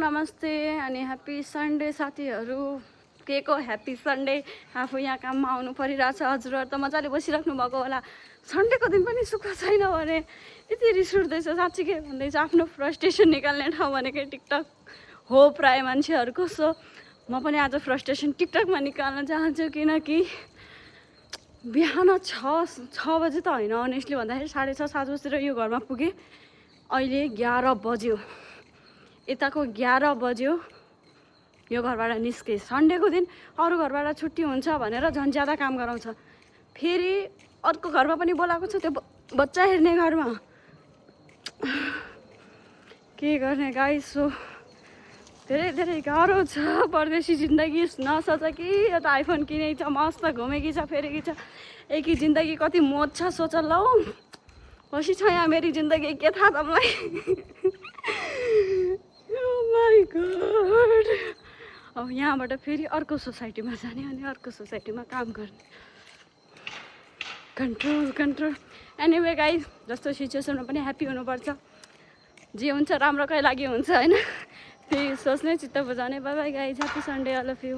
नमस्ते अनि happy Sunday साथीहरू। के को ह्याप्पी सन्डे। आफू यहाँ काममा आउनु परिरहेछ। हजुरहरू त मजाले बसिराख्नु भएको होला। सन्डेको दिन पनि सुख छैन भने यति रिस उठ्दैछ साँच्चीकै भन्दैछ। आफ्नो फ्रस्ट्रेसन निकाल्ने ठाउँ भनेकै टिकटक हो प्राय मान्छेहरूको। सो म पनि आज फ्रस्ट्रेसन टिकटकमा निकाल्न चाहन्छु, किनकि बिहान 6 बजे त होइन, अनेस्टली भन्दाखेरि 6:30 7 बजीतिर यो घरमा पुगेँ। अहिले 11 बज्यो, यताको 11 बज्यो यो घरबाट निस्केँ। सन्डेको दिन अरू घरबाट छुट्टी हुन्छ भनेर झन् ज्यादा काम गराउँछ। फेरि अर्को घरमा पनि बोलाएको छ, त्यो बच्चा हेर्ने घरमा। के गर्ने गाइस। सो धेरै धेरै गाह्रो छ परदेशी जिन्दगी। नसोच कि यो त आइफोन किनेकी छ, मस्त घुमेकी छ, फेरेकी छ। एकी जिन्दगी कति मोज छ सोच ल। कसी छ यहाँ मेरी जिन्दगी, के थाहा तपाईँलाई। Oh my God। अब यहाँबाट फेरि अर्को सोसाइटीमा जाने अनि अर्को सोसाइटीमा काम गर्ने। कन्ट्रोल। एनिवे गाइस, जस्तो सिचुएसनमा पनि ह्याप्पी हुनुपर्छ। जे हुन्छ राम्रोकै लागि हुन्छ होइन। त्यही सोच्ने, चित्त बुझाउने। Bye bye guys, happy Sunday all of you.